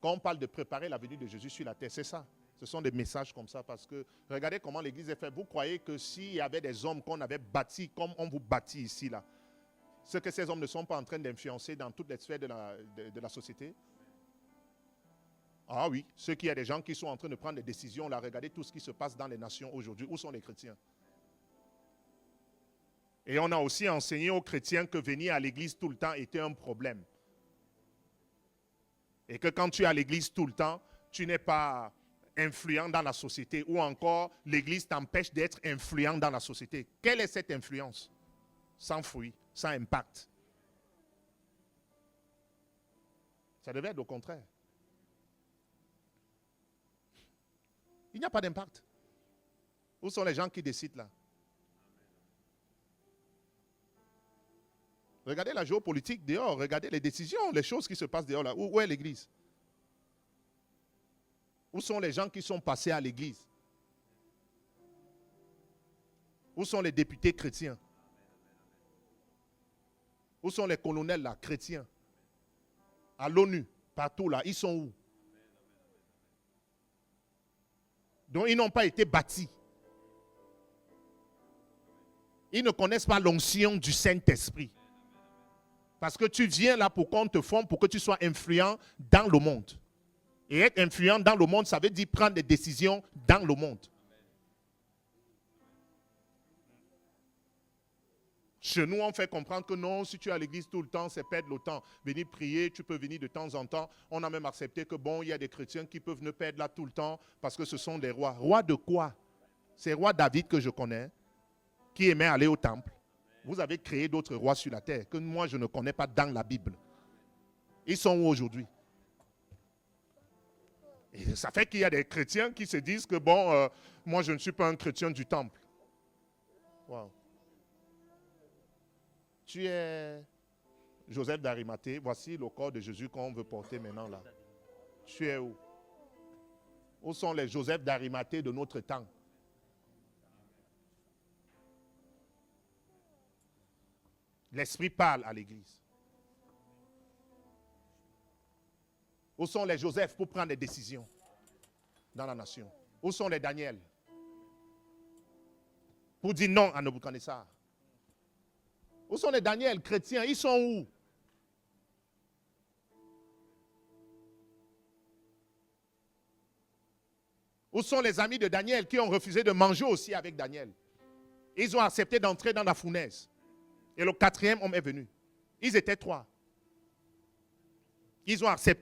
Quand on parle de préparer la venue de Jésus sur la terre, c'est ça. Ce sont des messages comme ça parce que regardez comment l'Église est faite. Vous croyez que s'il y avait des hommes qu'on avait bâtis comme on vous bâtit ici, là, ce que ces hommes ne sont pas en train d'influencer dans toutes les sphères de la société? Ah oui, ceux qui y a des gens qui sont en train de prendre des décisions, là, regardez tout ce qui se passe dans les nations aujourd'hui. Où sont les chrétiens? Et on a aussi enseigné aux chrétiens que venir à l'église tout le temps était un problème. Et que quand tu es à l'église tout le temps, tu n'es pas influent dans la société, ou encore l'église t'empêche d'être influent dans la société. Quelle est cette influence? Sans fruit, sans impact. Ça devait être au contraire. Il n'y a pas d'impact. Où sont les gens qui décident là? Regardez la géopolitique dehors, regardez les décisions, les choses qui se passent dehors là. Où est l'église? Où sont les gens qui sont passés à l'église? Où sont les députés chrétiens? Où sont les colonels là, chrétiens? À l'ONU, partout là, ils sont où? Donc ils n'ont pas été bâtis. Ils ne connaissent pas l'onction du Saint-Esprit. Parce que tu viens là pour qu'on te forme, pour que tu sois influent dans le monde. Et être influent dans le monde, ça veut dire prendre des décisions dans le monde. Chez nous, on fait comprendre que non, si tu es à l'église tout le temps, c'est perdre le temps. Venir prier, tu peux venir de temps en temps. On a même accepté que bon, il y a des chrétiens qui peuvent ne pas être là tout le temps parce que ce sont des rois. Rois de quoi? C'est roi David que je connais, qui aimait aller au temple. Vous avez créé d'autres rois sur la terre que moi, je ne connais pas dans la Bible. Ils sont où aujourd'hui? Et ça fait qu'il y a des chrétiens qui se disent que bon, moi, je ne suis pas un chrétien du temple. Wow. Tu es Joseph d'Arimathée. Voici le corps de Jésus qu'on veut porter maintenant là. Tu es où? Où sont les Joseph d'Arimathée de notre temps? L'Esprit parle à l'Église. Où sont les Joseph pour prendre des décisions dans la nation? Où sont les Daniel pour dire non à Nebuchadnezzar? Où sont les Daniel chrétiens? Ils sont où? Où sont les amis de Daniel qui ont refusé de manger aussi avec Daniel? Ils ont accepté d'entrer dans la fournaise. Et le 4e homme est venu. Ils étaient 3. Ils ont accepté